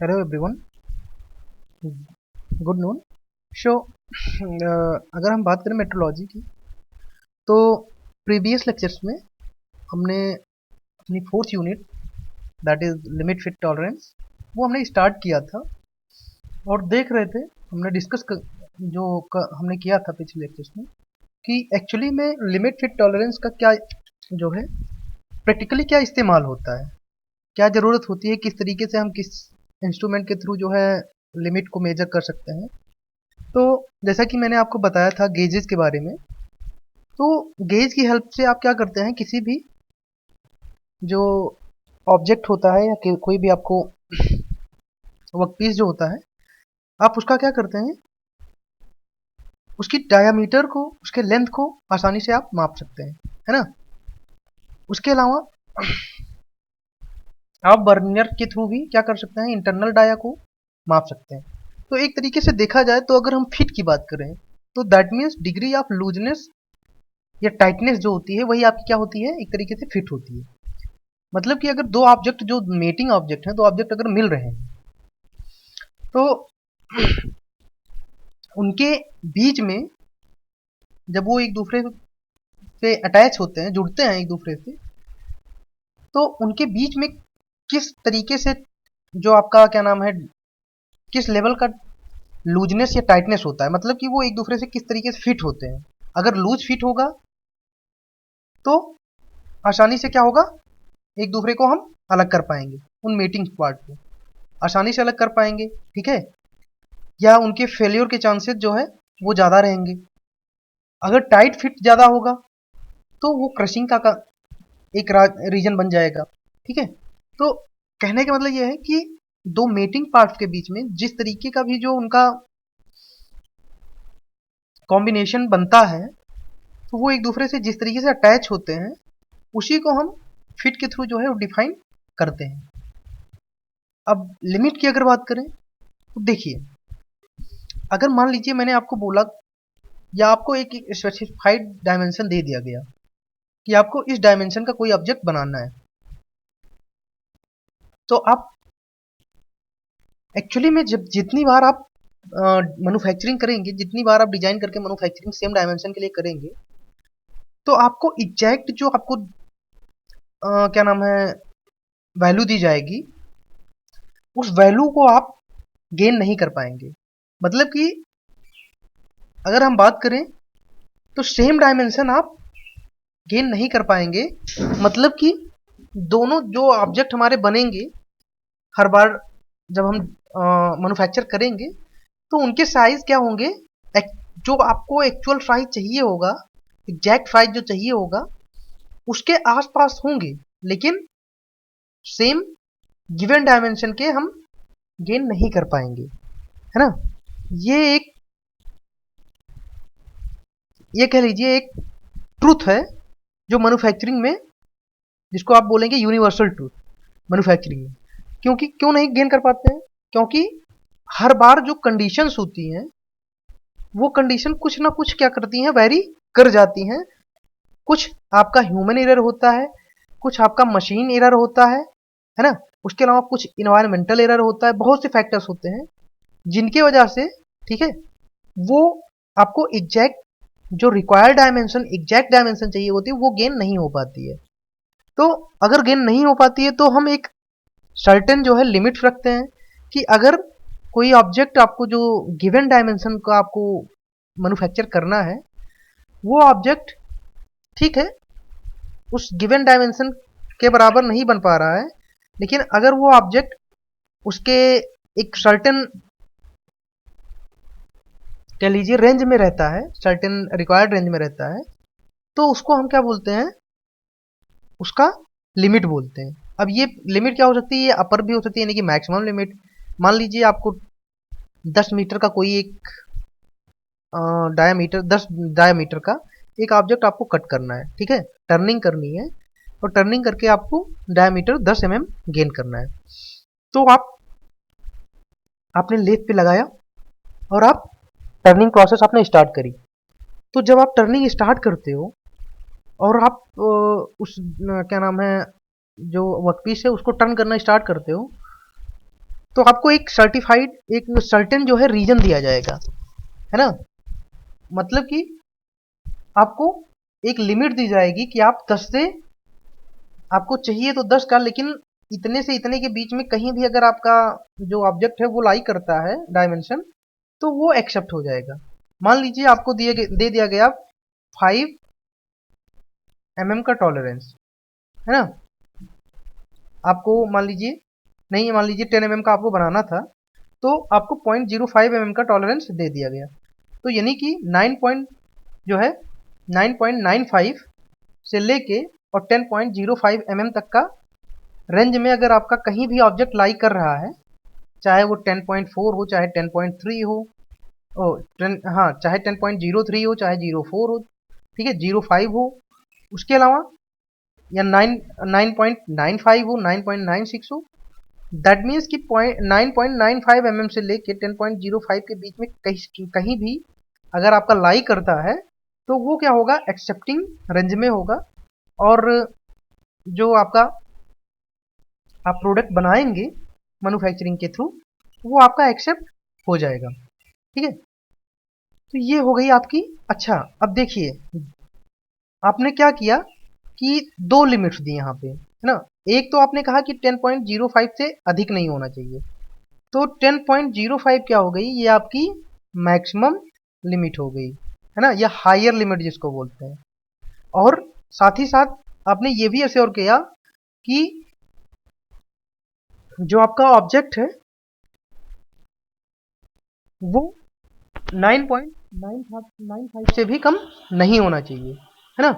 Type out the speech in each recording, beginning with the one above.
Hello everyone, good noon. सो अगर हम बात करें मेट्रोलॉजी की तो प्रीवियस लेक्चर्स में हमने अपनी fourth unit that is limit fit tolerance वो हमने स्टार्ट किया था और देख रहे थे हमने हमने किया था पिछले लेक्चर्स में कि एक्चुअली में लिमिट फिट टॉलरेंस का क्या जो है प्रैक्टिकली क्या इस्तेमाल होता है, क्या ज़रूरत होती है, किस तरीके से हम किस इंस्ट्रूमेंट के थ्रू जो है लिमिट को मेजर कर सकते हैं। तो जैसा कि मैंने आपको बताया था गेजेस के बारे में, तो गेज की हेल्प से आप क्या करते हैं, किसी भी जो ऑब्जेक्ट होता है या कोई भी आपको वर्कपीस जो होता है, आप उसका क्या करते हैं, उसकी डायामीटर को, उसके लेंथ को आसानी से आप माप सकते हैं, है ना। उसके अलावा आप बर्नियर के थ्रू भी क्या कर सकते हैं, इंटरनल डाया को माप सकते हैं। तो एक तरीके से देखा जाए तो अगर हम फिट की बात करें तो that means degree of looseness या टाइटनेस जो होती है वही आपकी क्या होती है, एक तरीके से फिट होती है। मतलब कि अगर दो ऑब्जेक्ट जो मेटिंग ऑब्जेक्ट हैं, दो ऑब्जेक्ट अगर मिल रहे हैं तो उनके बीच में जब वो एक दूसरे से अटैच होते हैं, जुड़ते हैं एक दूसरे से, तो उनके बीच में किस तरीके से जो आपका क्या नाम है, किस लेवल का लूजनेस या टाइटनेस होता है, मतलब कि वो एक दूसरे से किस तरीके से फिट होते हैं। अगर लूज फिट होगा तो आसानी से क्या होगा, एक दूसरे को हम अलग कर पाएंगे, उन मेटिंग पार्ट को आसानी से अलग कर पाएंगे, ठीक है। या उनके फेल्योर के चांसेस जो है वो ज़्यादा रहेंगे। अगर टाइट फिट ज़्यादा होगा तो वो क्रशिंग का एक रीजन बन जाएगा, ठीक है। तो कहने का मतलब ये है कि दो मेटिंग पार्ट्स के बीच में जिस तरीके का भी जो उनका कॉम्बिनेशन बनता है, तो वो एक दूसरे से जिस तरीके से अटैच होते हैं उसी को हम फिट के थ्रू जो है वो डिफाइन करते हैं। अब लिमिट की अगर बात करें तो देखिए, अगर मान लीजिए मैंने आपको बोला या आपको एक स्पेसिफाइड डायमेंशन दे दिया गया कि आपको इस डायमेंशन का कोई ऑब्जेक्ट बनाना है, तो आप एक्चुअली में जब जितनी बार आप मैन्युफैक्चरिंग करेंगे, जितनी बार आप डिजाइन करके मैन्युफैक्चरिंग सेम डायमेंशन के लिए करेंगे, तो आपको एग्जैक्ट जो आपको क्या नाम है वैल्यू दी जाएगी, उस वैल्यू को आप गेन नहीं कर पाएंगे। मतलब कि अगर हम बात करें तो सेम डायमेंशन आप गेन नहीं कर पाएंगे। मतलब कि दोनों जो ऑब्जेक्ट हमारे बनेंगे हर बार जब हम मैन्युफैक्चर करेंगे, तो उनके साइज क्या होंगे, जो आपको एक्चुअल साइज चाहिए होगा, एग्जैक्ट साइज जो चाहिए होगा उसके आसपास होंगे, लेकिन सेम गिवन डायमेंशन के हम गेन नहीं कर पाएंगे, है ना। ये एक, ये कह लीजिए एक ट्रूथ है जो मैन्युफैक्चरिंग में, जिसको आप बोलेंगे यूनिवर्सल ट्रूथ मैन्युफैक्चरिंग में। क्योंकि क्यों नहीं गेन कर पाते हैं, क्योंकि हर बार जो कंडीशंस होती हैं वो कंडीशन कुछ ना कुछ क्या करती हैं, वेरी कर जाती हैं। कुछ आपका ह्यूमन एरर होता है, कुछ आपका मशीन एरर होता है ना। उसके अलावा कुछ इन्वायरमेंटल एरर होता है, बहुत से फैक्टर्स होते हैं जिनकी वजह से, ठीक है, वो आपको एग्जैक्ट जो रिक्वायर्ड डायमेंशन, एग्जैक्ट डायमेंशन चाहिए होती है वो गेन नहीं हो पाती है। तो अगर गेन नहीं हो पाती है तो हम एक सर्टेन जो है लिमिट रखते हैं कि अगर कोई ऑब्जेक्ट आपको जो गिवन डायमेंशन का आपको मैन्युफैक्चर करना है, वो ऑब्जेक्ट, ठीक है, उस गिवन डायमेंशन के बराबर नहीं बन पा रहा है, लेकिन अगर वो ऑब्जेक्ट उसके एक सर्टेन कह लीजिए रेंज में रहता है, सर्टेन रिक्वायर्ड रेंज में रहता है, तो उसको हम क्या बोलते हैं, उसका लिमिट बोलते हैं। अब ये लिमिट क्या हो सकती है, ये अपर भी हो सकती है, यानी कि मैक्सिमम लिमिट। मान लीजिए आपको 10 मीटर का कोई एक डायामीटर, 10 डायामीटर का एक ऑब्जेक्ट आपको कट करना है, ठीक है, टर्निंग करनी है, और टर्निंग करके आपको डायामीटर 10 mm गेन करना है। तो आपने लेथ पे लगाया और आप टर्निंग प्रोसेस आपने स्टार्ट करी। तो जब आप टर्निंग स्टार्ट करते हो और आप क्या नाम है, जो वर्कपीस है उसको टर्न करना स्टार्ट करते हो, तो आपको एक सर्टिफाइड एक सर्टेन जो है रीजन दिया जाएगा, है ना। मतलब कि आपको एक लिमिट दी जाएगी कि आप 10 से आपको चाहिए तो 10 का, लेकिन इतने से इतने के बीच में कहीं भी अगर आपका जो ऑब्जेक्ट है वो लाई करता है डायमेंशन, तो वो एक्सेप्ट हो जाएगा। मान लीजिए आपको दे दिया गया 5 mm का टॉलरेंस, है ना। आपको मान लीजिए नहीं, मान लीजिए 10 mm का आपको बनाना था, तो आपको 0.05 mm का टॉलरेंस दे दिया गया। तो यानी कि 9.95 से लेके और 10.05 mm तक का रेंज में अगर आपका कहीं भी ऑब्जेक्ट लाई कर रहा है, चाहे वो 10.4 हो, चाहे 10.3 हो, हाँ, चाहे 10.03 हो, चाहे 0.4 हो, ठीक है, 0.5 हो, उसके अलावा या 9.95 हो, 9.96 हो, दैट मीन्स कि 9.95 mm से लेके 10.05 के बीच में कहीं भी अगर आपका लाई करता है, तो वो क्या होगा, एक्सेप्टिंग रेंज में होगा, और जो आपका आप प्रोडक्ट बनाएंगे मैन्युफैक्चरिंग के थ्रू, वो आपका एक्सेप्ट हो जाएगा, ठीक है। तो ये हो गई आपकी। अच्छा, अब देखिए आपने क्या किया कि दो लिमिट्स दी यहाँ पे, है ना। एक तो आपने कहा कि 10.05 से अधिक नहीं होना चाहिए, तो 10.05 क्या हो गई, ये आपकी मैक्सिमम लिमिट हो गई, है ना, या हायर लिमिट जिसको बोलते हैं। और साथ ही साथ आपने ये भी एश्योर किया कि जो आपका ऑब्जेक्ट है वो 9.95 से भी कम नहीं होना चाहिए, है ना।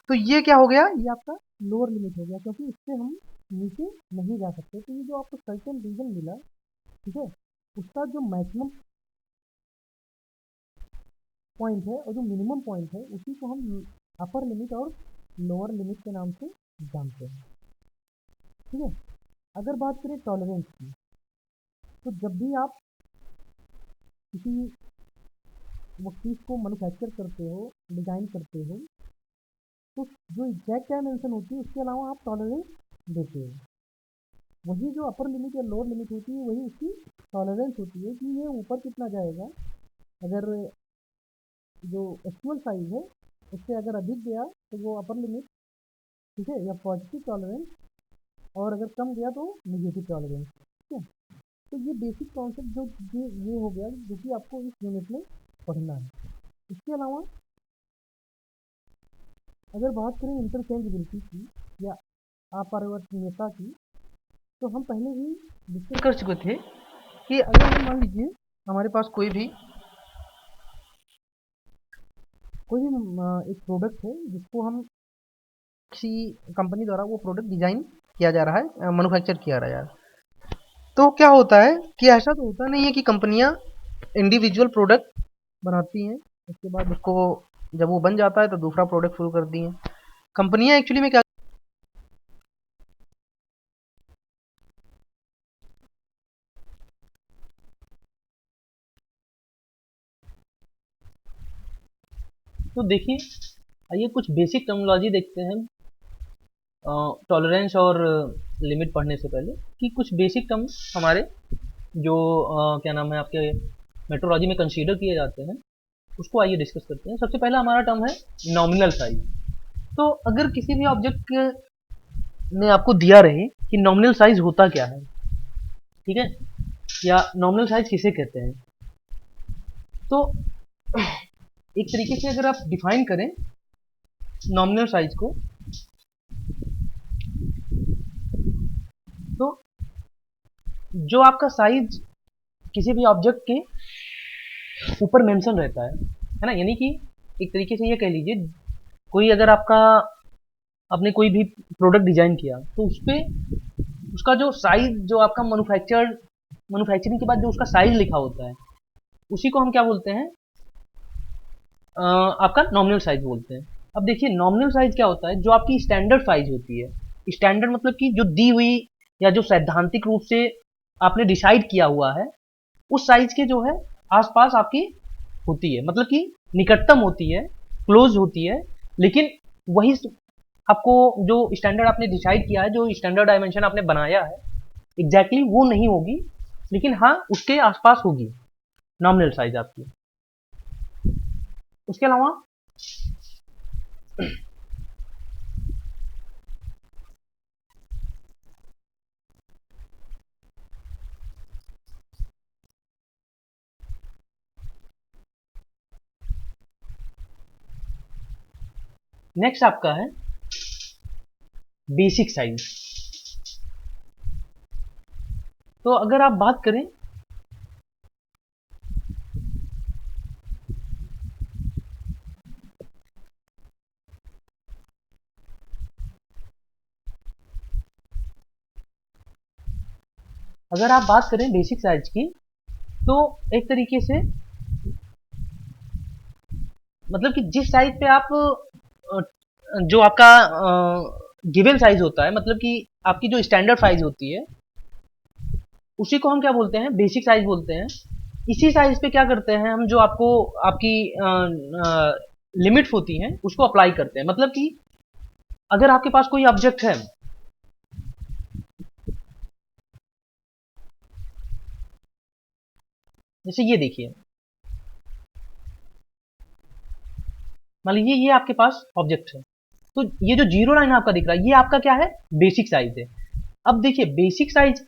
तो ये क्या हो गया, ये आपका लोअर लिमिट हो गया, क्योंकि इससे हम नीचे नहीं जा सकते। तो ये जो आपको सर्टेन रीजन मिला, ठीक है, उसका जो मैक्सिमम पॉइंट है और जो मिनिमम पॉइंट है, उसी को हम अपर लिमिट और लोअर लिमिट के नाम से जानते हैं, ठीक है। अगर बात करें टॉलरेंस की, तो जब भी आप किसी वो चीज़ को मैन्युफैक्चर करते हो, डिज़ाइन करते हो, तो जो एग्जैक्ट डायमेंशन होती है उसके अलावा आप टॉलरेंस देते हो। वही जो अपर लिमिट या लोअर लिमिट होती है, वही उसकी टॉलरेंस होती है कि ये ऊपर कितना जाएगा। अगर जो एक्चुअल साइज है उससे अगर अधिक गया तो वो अपर लिमिट, ठीक है, या पॉजिटिव टॉलरेंस, और अगर कम गया तो निगेटिव टॉलरेंस, ठीक है। तो ये बेसिक कॉन्सेप्ट जो ये हो गया, जो कि आपको इस यूनिट में पढ़ना है। इसके अलावा अगर बात करें इंटरचेंजेबिलिटी की या अपरिवर्तनीयता की, तो हम पहले ही डिस्कस कर चुके थे कि अगर हम मान लीजिए हमारे पास कोई भी एक प्रोडक्ट है जिसको हम किसी कंपनी द्वारा वो प्रोडक्ट डिजाइन किया जा रहा है, मैन्युफैक्चर किया जा रहा है, तो क्या होता है कि ऐसा तो होता नहीं है कि कंपनियां इंडिविजुअल प्रोडक्ट बनाती हैं, उसके बाद उसको जब वो बन जाता है तो दूसरा प्रोडक्ट शुरू कर दी हैं। कंपनियां एक्चुअली में क्या, तो देखिए, आइए कुछ बेसिक टर्मिनोलॉजी देखते हैं टॉलरेंस और लिमिट पढ़ने से पहले, कि कुछ बेसिक टर्म हमारे जो क्या नाम है आपके मेट्रोलॉजी में कंसीडर किए जाते हैं, उसको आइए डिस्कस करते हैं। सबसे पहला हमारा टर्म है नॉमिनल साइज। तो अगर किसी भी ऑब्जेक्ट ने आपको दिया रहे कि नॉमिनल साइज होता क्या है, ठीक है, या नॉमिनल साइज किसे कहते हैं, तो एक तरीके से अगर आप डिफाइन करें नॉमिनल साइज को, तो जो आपका साइज किसी भी ऑब्जेक्ट के ऊपर मेंशन रहता है ना, यानी कि एक तरीके से ये कह लीजिए, कोई अगर आपने कोई भी प्रोडक्ट डिजाइन किया, तो उस पे उसका जो साइज, जो आपका मैन्युफैक्चरिंग के बाद जो उसका साइज लिखा होता है, उसी को हम क्या बोलते हैं, आपका नॉमिनल साइज बोलते हैं। अब देखिए नॉमिनल साइज क्या होता है, जो आपकी स्टैंडर्ड साइज होती है। स्टैंडर्ड मतलब कि जो दी हुई या जो सैद्धांतिक रूप से आपने डिसाइड किया हुआ है, उस साइज के जो है आसपास आपकी होती है, मतलब कि निकटतम होती है, क्लोज होती है, लेकिन वही आपको जो स्टैंडर्ड आपने डिसाइड किया है, जो स्टैंडर्ड डायमेंशन आपने बनाया है, एग्जैक्टली वो नहीं होगी लेकिन हाँ उसके आसपास होगी नॉमिनल साइज आपकी। उसके अलावा नेक्स्ट आपका है बेसिक साइज। तो अगर आप बात करें बेसिक साइज की, तो एक तरीके से मतलब कि जिस साइज पे आप जो आपका गिवन साइज होता है, मतलब कि आपकी जो स्टैंडर्ड साइज होती है, उसी को हम क्या बोलते हैं, बेसिक साइज बोलते हैं। इसी साइज पे क्या करते हैं हम, जो आपको आपकी लिमिट्स होती हैं उसको अप्लाई करते हैं। मतलब कि अगर आपके पास कोई ऑब्जेक्ट है, जैसे ये देखिए, मान लीजिए ये आपके पास ऑब्जेक्ट है, तो ये जो जीरो लाइन आपका दिख रहा है ये आपका क्या है, बेसिक साइज है। अब देखिए बेसिक साइज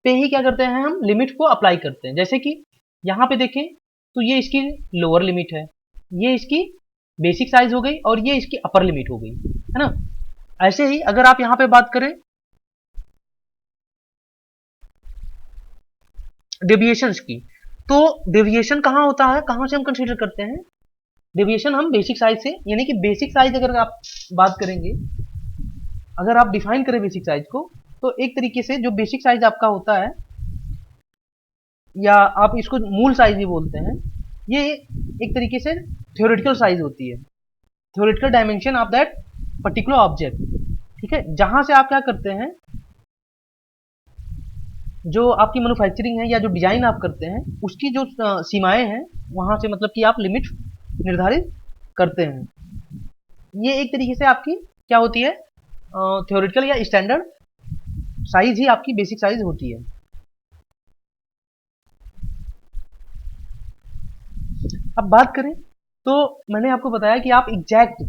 पे ही क्या करते हैं हम, लिमिट को अप्लाई करते हैं। जैसे कि यहाँ पे देखें तो ये इसकी लोअर लिमिट है, ये इसकी बेसिक साइज हो गई और ये इसकी अपर लिमिट हो गई, है ना। ऐसे ही अगर आप यहाँ पे बात करें डेविएशंस की, तो डेविएशन कहाँ होता है, कहाँ से हम कंसीडर करते हैं डेविएशन, हम बेसिक साइज से। यानी कि बेसिक साइज अगर आप बात करेंगे, अगर आप डिफाइन करें बेसिक साइज को, तो एक तरीके से जो बेसिक साइज आपका होता है, या आप इसको मूल साइज भी बोलते हैं, ये एक तरीके से थ्योरेटिकल साइज होती है, theoretical dimension of that particular object. ठीक है, जहां से आप क्या करते हैं, जो आपकी मैन्युफैक्चरिंग है या जो डिजाइन आप करते हैं उसकी जो सीमाएं हैं, वहां से मतलब कि आप लिमिट निर्धारित करते हैं। ये एक तरीके से आपकी क्या होती है, थ्योरेटिकल या स्टैंडर्ड साइज ही आपकी बेसिक साइज होती है। अब बात करें तो मैंने आपको बताया कि आप एग्जैक्ट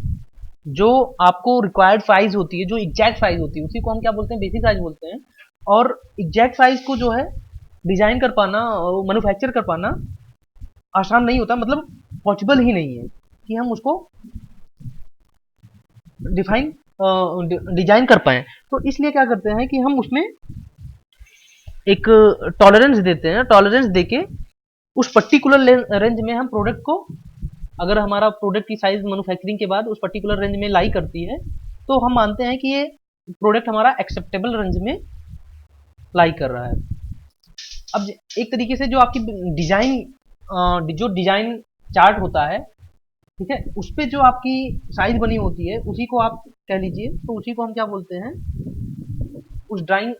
जो आपको रिक्वायर्ड साइज होती है, जो एग्जैक्ट साइज होती है, उसी को हम क्या बोलते हैं, बेसिक साइज बोलते हैं। और एग्जैक्ट साइज को जो है डिजाइन कर पाना, मैन्युफैक्चर कर पाना आसान नहीं होता, मतलब पॉसिबल ही नहीं है कि हम उसको डिफाइन डिजाइन कर पाए। तो इसलिए क्या करते हैं कि हम उसमें एक टॉलरेंस देते हैं, टॉलरेंस देके उस पर्टिकुलर रेंज में हम प्रोडक्ट को, अगर हमारा प्रोडक्ट की साइज मैन्युफैक्चरिंग के बाद उस पर्टिकुलर रेंज में लाई करती है, तो हम मानते हैं कि ये प्रोडक्ट हमारा एक्सेप्टेबल रेंज में लाई कर रहा है। अब एक तरीके से जो आपकी डिजाइन, जो डिजाइन चार्ट होता है, ठीक है, उस पे जो आपकी साइज बनी होती है उसी को आप कह लीजिए, तो उसी को हम क्या बोलते हैं, उस ड्राइंग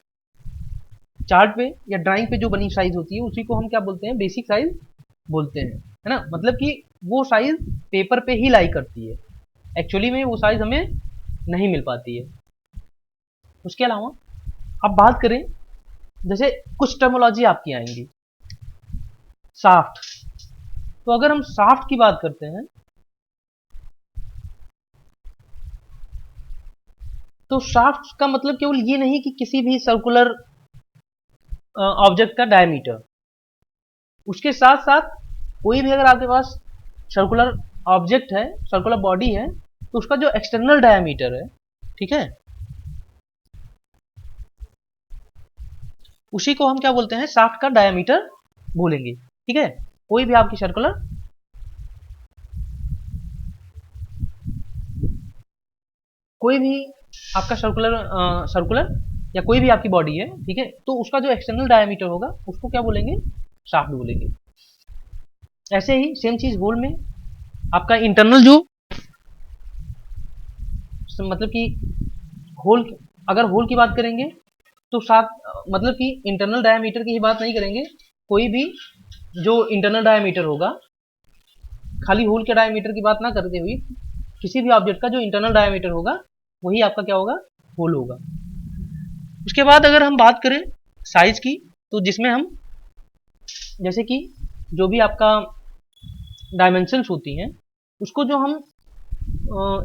चार्ट पे या ड्राइंग पे जो बनी साइज होती है उसी को हम क्या बोलते हैं, बेसिक साइज बोलते हैं, है ना। मतलब कि वो साइज पेपर पे ही लाई करती है, एक्चुअली में वो साइज हमें नहीं मिल पाती है। उसके अलावा अब बात करें, जैसे कुछ टर्मोलॉजी आपकी आएंगी, साफ्ट। तो अगर हम साफ्ट की बात करते हैं, तो साफ्ट का मतलब केवल ये नहीं कि किसी भी सर्कुलर ऑब्जेक्ट का डायमीटर, उसके साथ साथ कोई भी अगर आपके पास सर्कुलर ऑब्जेक्ट है, सर्कुलर बॉडी है, तो उसका जो एक्सटर्नल डायमीटर है, ठीक है, उसी को हम क्या बोलते हैं, शाफ्ट का डायमीटर बोलेंगे। ठीक है, कोई भी आपकी सर्कुलर, कोई भी आपका सर्कुलर या कोई भी आपकी बॉडी है, ठीक है, तो उसका जो एक्सटर्नल डायमीटर होगा उसको क्या बोलेंगे, शाफ्ट बोलेंगे। ऐसे ही सेम चीज होल में आपका इंटरनल जो, मतलब कि होल, अगर होल की बात करेंगे तो साथ मतलब कि इंटरनल डायमीटर की ही बात नहीं करेंगे, कोई भी जो इंटरनल डायमीटर होगा, खाली होल के डायमीटर की बात ना करते हुए किसी भी ऑब्जेक्ट का जो इंटरनल डायमीटर होगा वही आपका क्या होगा, होल होगा। उसके बाद अगर हम बात करें साइज की, तो जिसमें हम जैसे कि जो भी आपका डायमेंशंस होती हैं उसको जो हम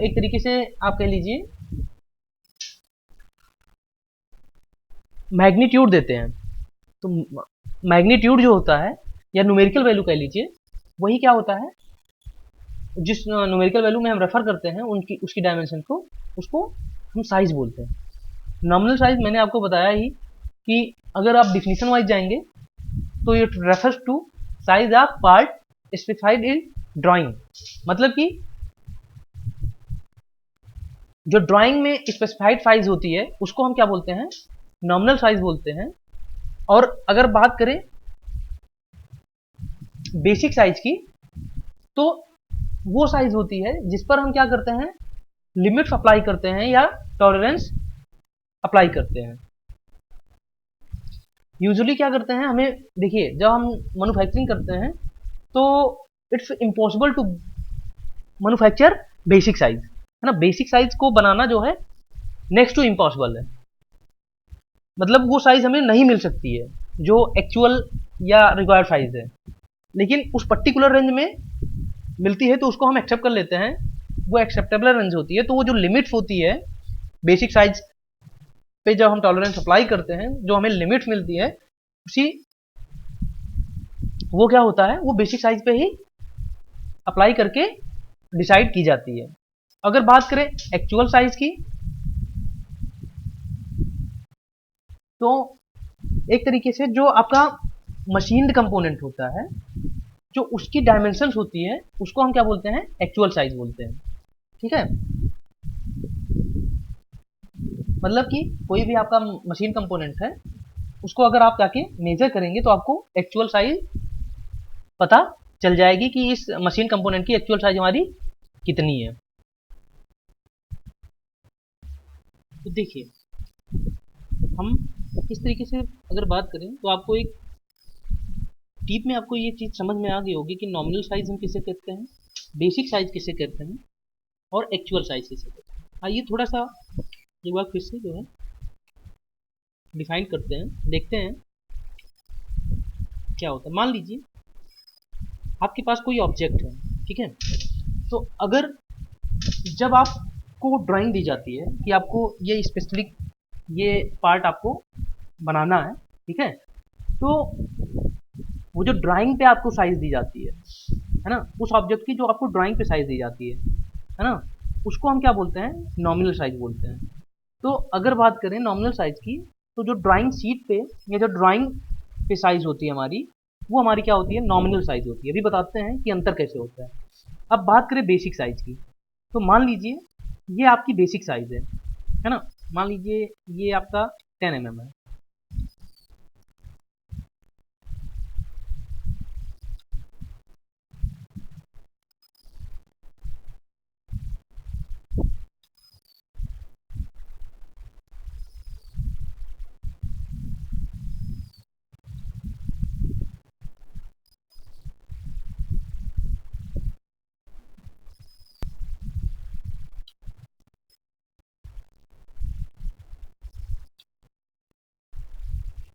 एक तरीके से आप कह लीजिए मैग्नीट्यूड देते हैं। तो मैग्नीट्यूड जो होता है या न्यूमेरिकल वैल्यू कह लीजिए, वही क्या होता है, जिस न्यूमेरिकल वैल्यू में हम रेफर करते हैं उनकी उसकी डायमेंशन को, उसको हम साइज बोलते हैं। नॉमिनल साइज मैंने आपको बताया ही कि अगर आप डिफिनीशन वाइज जाएंगे तो it refers to size of part specified in drawing. मतलब कि जो ड्राइंग में स्पेसिफाइड साइज होती है उसको हम क्या बोलते हैं, नॉमिनल साइज बोलते हैं। और अगर बात करें बेसिक साइज की, तो वो साइज होती है जिस पर हम क्या करते हैं, लिमिट्स अप्लाई करते हैं या टॉलरेंस अप्लाई करते हैं। यूजुअली क्या करते हैं, हमें देखिए जब हम मैन्युफैक्चरिंग करते हैं तो it's impossible to manufacture basic size, है ना। बेसिक साइज को बनाना जो है नेक्स्ट टू इम्पॉसिबल है। मतलब वो साइज हमें नहीं मिल सकती है जो एक्चुअल या रिक्वायर्ड साइज है, लेकिन उस पर्टिकुलर रेंज में मिलती है तो उसको हम एक्सेप्ट कर लेते हैं, वो एक्सेप्टेबल रेंज होती है। तो वो जो लिमिट्स होती है बेसिक साइज पे जब हम टॉलरेंस अप्लाई करते हैं, जो हमें लिमिट्स मिलती है उसी, वो क्या होता है, वो बेसिक साइज पे ही अप्लाई करके डिसाइड की जाती है। अगर बात करें एक्चुअल साइज की, तो एक तरीके से जो आपका मशीन्ड कंपोनेंट होता है, जो उसकी डायमेंशंस होती है उसको हम क्या बोलते हैं, एक्चुअल साइज बोलते हैं। ठीक है, मतलब कि कोई भी आपका मशीन कंपोनेंट है उसको अगर आप जाके मेजर करेंगे तो आपको एक्चुअल साइज पता चल जाएगी कि इस मशीन कंपोनेंट की एक्चुअल साइज हमारी कितनी है। तो देखिए हम इस तरीके से अगर बात करें तो आपको एक टीप में आपको ये चीज़ समझ में आ गई होगी कि नॉमिनल साइज हम किसे कहते हैं, बेसिक साइज किसे कहते हैं और एक्चुअल साइज किसे कहते हैं। आइए थोड़ा सा एक बार फिर से जो है डिफाइन करते हैं, देखते हैं क्या होता है। मान लीजिए आपके पास कोई ऑब्जेक्ट है, ठीक है। तो अगर जब आपको ड्राइंग दी जाती है कि आपको ये स्पेसिफिक ये पार्ट आपको बनाना है, ठीक है, तो वो जो ड्राइंग पे आपको साइज दी जाती है ना, उस ऑब्जेक्ट की जो आपको ड्राइंग पे साइज दी जाती है ना, उसको हम क्या बोलते हैं, नॉमिनल साइज बोलते हैं। तो अगर बात करें नॉमिनल साइज की, तो जो ड्राइंग शीट पे या जो ड्राइंग पे साइज होती है हमारी, वो हमारी क्या होती है, नॉमिनल साइज होती है। अभी बताते हैं कि अंतर कैसे होता है। अब बात करें बेसिक साइज की, तो मान लीजिए ये आपकी बेसिक साइज है ना। मान लीजिए ये आपका 10 mm है।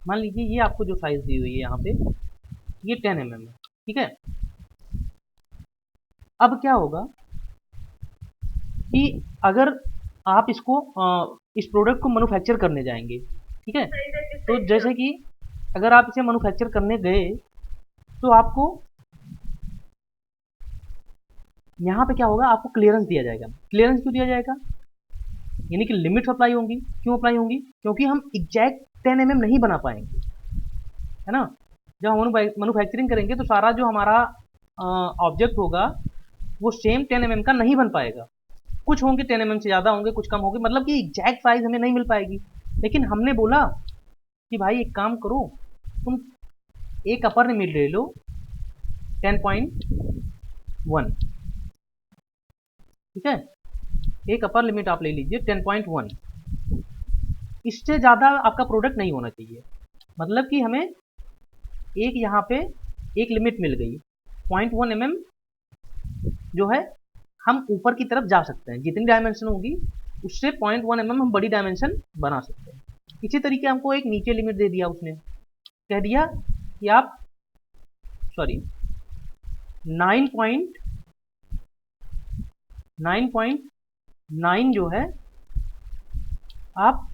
मान लीजिए ये आपको जो साइज दी हुई है यहाँ पे, ये 10 mm है, ठीक है। अब क्या होगा कि अगर आप इसको इस प्रोडक्ट को मैन्युफैक्चर करने जाएंगे, ठीक है, तो जैसे कि अगर आप इसे मैन्युफैक्चर करने गए तो आपको यहाँ पे क्या होगा, आपको क्लियरेंस दिया जाएगा। क्लियरेंस क्यों दिया जाएगा, यानी कि लिमिट्स अप्लाई होंगी। क्यों अप्लाई होंगी, क्योंकि हम एग्जैक्ट 10 mm नहीं बना पाएंगे, है ना। जब हम मैन्युफैक्चरिंग करेंगे तो सारा जो हमारा ऑब्जेक्ट होगा वो सेम 10 mm का नहीं बन पाएगा। कुछ होंगे 10 mm से ज़्यादा होंगे, कुछ कम होंगे, मतलब कि एग्जैक्ट साइज हमें नहीं मिल पाएगी। लेकिन हमने बोला कि भाई एक काम करो, तुम एक अपर लिमिट ले लो 10.1, ठीक है। एक अपर लिमिट आप ले लीजिए 10.1, इससे ज़्यादा आपका प्रोडक्ट नहीं होना चाहिए। मतलब कि हमें एक यहाँ पे एक लिमिट मिल गई 0.1 mm, जो है हम ऊपर की तरफ जा सकते हैं। जितनी डायमेंशन होगी उससे 0.1 mm हम बड़ी डायमेंशन बना सकते हैं। इसी तरीके हमको एक नीचे लिमिट दे दिया उसने, कह दिया कि आप सॉरी 9.9 जो है आप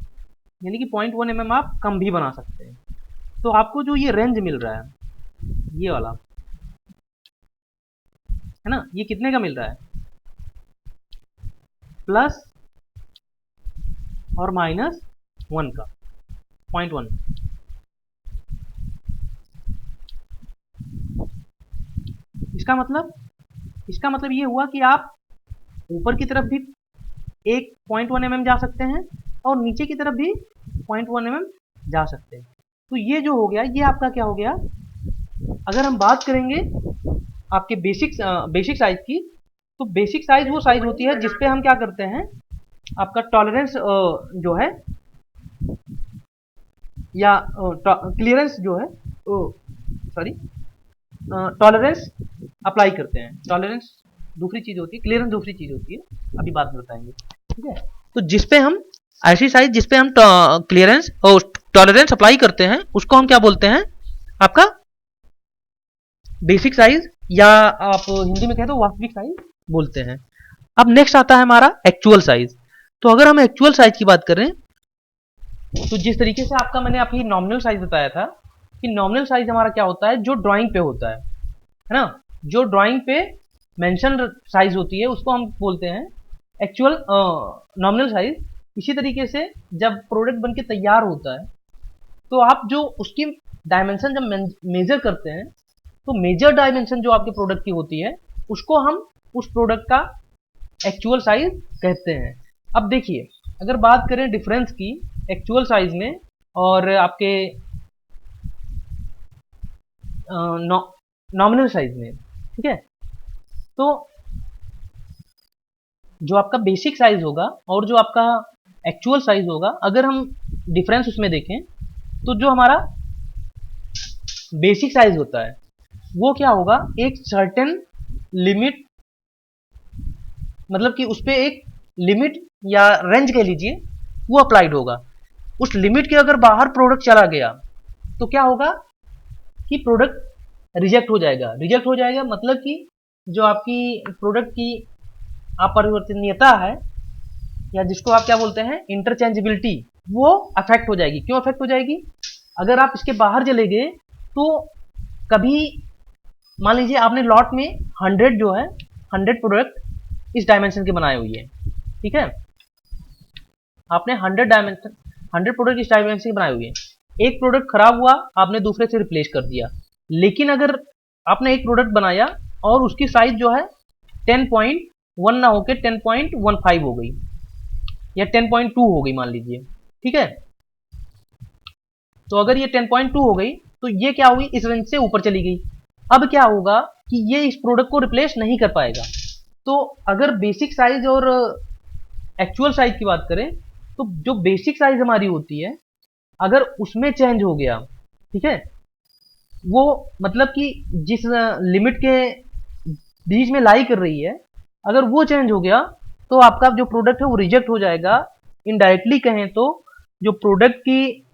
यानी कि 0.1 mm आप कम भी बना सकते हैं। तो आपको जो ये रेंज मिल रहा है ये वाला है ना, ये कितने का मिल रहा है, प्लस और माइनस 1 का 0.1। इसका मतलब ये हुआ कि आप ऊपर की तरफ भी एक 0.1 mm जा सकते हैं और नीचे की तरफ भी 0.1 mm जा सकते हैं। तो ये जो हो गया ये आपका क्या हो गया। अगर हम बात करेंगे आपके बेसिक साइज की, तो बेसिक साइज वो साइज होती है जिसपे हम क्या करते हैं, आपका टॉलरेंस जो है या क्लियरेंस जो है सॉरी टॉलरेंस अप्लाई करते हैं। टॉलरेंस दूसरी चीज होती है, क्लियरेंस दूसरी चीज होती है, अभी बाद में बताएंगे, ठीक है। तो जिसपे हम ऐसी साइज जिसपे हम क्लियरेंस और टॉलरेंस अप्लाई करते हैं उसको हम क्या बोलते हैं, आपका बेसिक साइज या आप हिंदी में कहें तो वास्तविक साइज बोलते हैं। अब नेक्स्ट आता है हमारा एक्चुअल साइज। तो अगर हम एक्चुअल साइज की बात करें तो जिस तरीके से आपका मैंने अभी नॉमिनल साइज बताया था कि नॉमिनल साइज हमारा क्या होता है, जो ड्राइंग पे होता है ना, जो ड्राइंग पे मेंशन साइज होती है उसको हम बोलते हैं एक्चुअल नॉमिनल साइज। इसी तरीके से जब प्रोडक्ट बनके तैयार होता है तो आप जो उसकी डायमेंशन जब मेजर करते हैं तो मेजर डायमेंशन जो आपके प्रोडक्ट की होती है उसको हम उस प्रोडक्ट का एक्चुअल साइज कहते हैं। अब देखिए अगर बात करें डिफरेंस की एक्चुअल साइज में और आपके नॉमिनल साइज में, ठीक है, तो जो आपका बेसिक साइज होगा और जो आपका एक्चुअल साइज होगा, अगर हम डिफरेंस उसमें देखें तो जो हमारा बेसिक साइज होता है वो क्या होगा, एक सर्टेन लिमिट, मतलब कि उस पर एक लिमिट या रेंज कह लीजिए वो अप्लाइड होगा। उस लिमिट के अगर बाहर प्रोडक्ट चला गया तो क्या होगा कि प्रोडक्ट रिजेक्ट हो जाएगा। रिजेक्ट हो जाएगा मतलब कि जो आपकी प्रोडक्ट की अपरिवर्तनीयता है या जिसको आप क्या बोलते हैं इंटरचेंजेबिलिटी, वो अफेक्ट हो जाएगी। क्यों अफेक्ट हो जाएगी, अगर आप इसके बाहर चले गए तो कभी मान लीजिए आपने लॉट में 100 जो है 100 प्रोडक्ट इस डायमेंशन के बनाए हुए हैं, ठीक है, आपने 100 प्रोडक्ट इस डायमेंशन के बनाए हुए हैं, एक प्रोडक्ट खराब हुआ आपने दूसरे से रिप्लेस कर दिया। लेकिन अगर आपने एक प्रोडक्ट बनाया और उसकी साइज जो है 10.1 ना होकर 10.15 हो गई या 10.2 हो गई मान लीजिए, ठीक है, तो अगर ये 10.2 हो गई तो ये क्या हुई, इस रेंज से ऊपर चली गई। अब क्या होगा कि ये इस प्रोडक्ट को रिप्लेस नहीं कर पाएगा। तो अगर बेसिक साइज और एक्चुअल साइज की बात करें तो जो बेसिक साइज हमारी होती है अगर उसमें चेंज हो गया, ठीक है, वो मतलब कि जिस लिमिट के बीच में लाई कर रही है अगर वो चेंज हो गया तो आपका जो प्रोडक्ट है वो रिजेक्ट हो जाएगा। इनडायरेक्टली कहें तो जो प्रोडक्ट की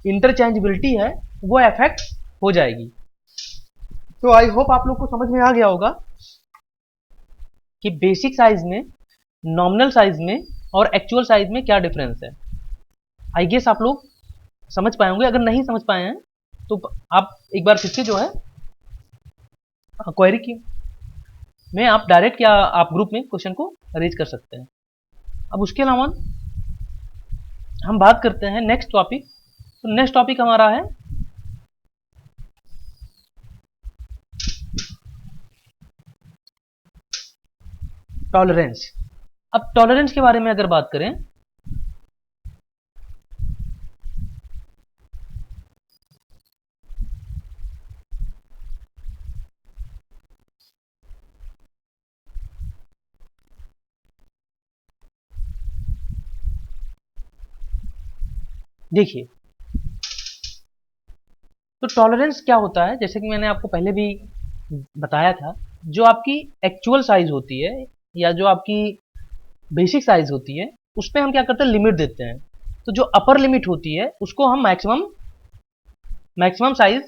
इंटरचेंजेबिलिटी है वो अफेक्ट हो जाएगी। तो आई होप आप लोग को समझ में आ गया होगा कि बेसिक साइज में, नॉमिनल साइज में और एक्चुअल साइज में क्या डिफरेंस है। आई गेस आप लोग समझ पाए होंगे। अगर नहीं समझ पाए हैं तो आप एक बार फिर से जो है क्वेरी की में आप डायरेक्ट या आप ग्रुप में क्वेश्चन को रेज कर सकते हैं। अब उसके अलावा हम बात करते हैं नेक्स्ट टॉपिक। तो नेक्स्ट टॉपिक हमारा है टॉलरेंस। अब टॉलरेंस के बारे में अगर बात करें देखिए, तो टॉलरेंस क्या होता है, जैसे कि मैंने आपको पहले भी बताया था, जो आपकी एक्चुअल साइज होती है या जो आपकी बेसिक साइज होती है उस पर हम क्या करते हैं, लिमिट देते हैं। तो जो अपर लिमिट होती है उसको हम मैक्सिमम साइज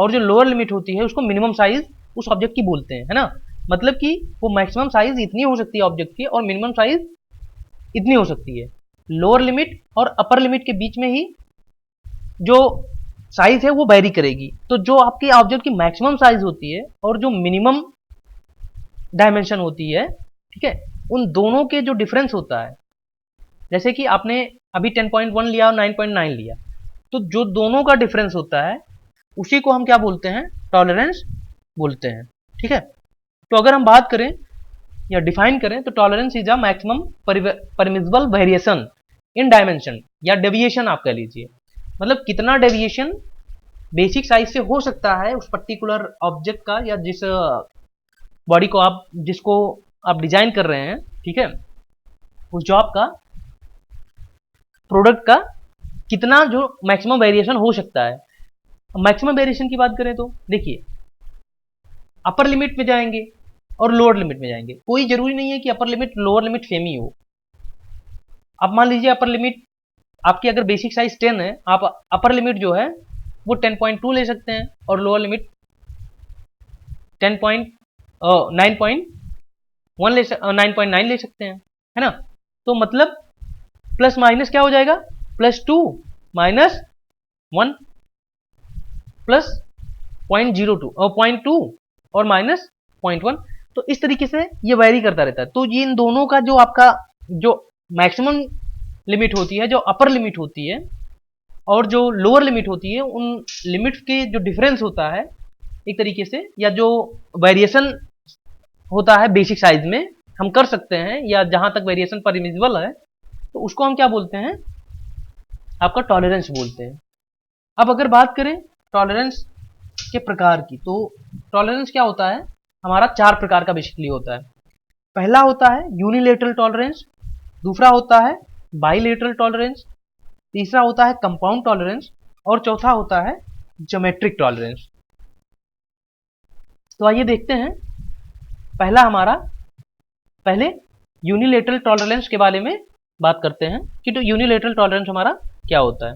और जो लोअर लिमिट होती है उसको मिनिमम साइज उस ऑब्जेक्ट की बोलते हैं, है ना। मतलब कि वो मैक्सिमम साइज इतनी हो सकती है ऑब्जेक्ट की और मिनिमम साइज इतनी हो सकती है। लोअर लिमिट और अपर लिमिट के बीच में ही जो साइज है वो वेरी करेगी। तो जो आपकी ऑब्जेक्ट की मैक्सिमम साइज होती है और जो मिनिमम डायमेंशन होती है, ठीक है, उन दोनों के जो डिफरेंस होता है, जैसे कि आपने अभी 10.1 लिया और 9.9 लिया, तो जो दोनों का डिफरेंस होता है उसी को हम क्या बोलते हैं, टॉलरेंस बोलते हैं, ठीक है। तो अगर हम बात करें या डिफाइन करें तो tolerance is a maximum permissible variation in dimension या डेविएशन आप कह लीजिए। मतलब कितना डेविएशन बेसिक साइज से हो सकता है उस पर्टिकुलर ऑब्जेक्ट का या जिस बॉडी को आप जिसको आप डिजाइन कर रहे हैं, ठीक है, उस जॉब का प्रोडक्ट का कितना जो मैक्सिमम वेरिएशन हो सकता है। मैक्सिमम वेरिएशन की बात करें तो देखिए अपर लिमिट में जाएंगे और लोअर लिमिट में जाएंगे। कोई जरूरी नहीं है कि upper limit lower limit same ही हो। आप मान लीजिए अपर लिमिट आपकी अगर बेसिक साइज 10 है, आप अपर लिमिट जो है वो 10.2 ले सकते हैं और लोअर लिमिट 9.1 ले 9.9 ले सकते हैं, है ना। तो मतलब प्लस माइनस क्या हो जाएगा, +2 -1 प्लस 0.02 और 0.2 और -0.1। तो इस तरीके से ये वेरी करता रहता है। तो ये इन दोनों का जो आपका जो मैक्सिमम लिमिट होती है, जो अपर लिमिट होती है और जो लोअर लिमिट होती है, उन लिमिट्स के जो डिफरेंस होता है एक तरीके से, या जो वेरिएशन होता है बेसिक साइज में हम कर सकते हैं या जहां तक वेरिएशन परमिसिबल है, तो उसको हम क्या बोलते हैं, आपका टॉलरेंस बोलते हैं। अब अगर बात करें टॉलरेंस के प्रकार की, तो टॉलरेंस क्या होता है, हमारा 4 प्रकार का बेसिकली होता है। पहला होता है यूनिलेटरल टॉलरेंस, दूसरा होता है बाइलेटरल टॉलरेंस, तीसरा होता है कंपाउंड टॉलरेंस और चौथा होता है ज्योमेट्रिक टॉलरेंस। तो आइए देखते हैं पहले यूनिलेटरल टॉलरेंस के बारे में बात करते हैं कि तो यूनिलेटरल टॉलरेंस हमारा क्या होता है।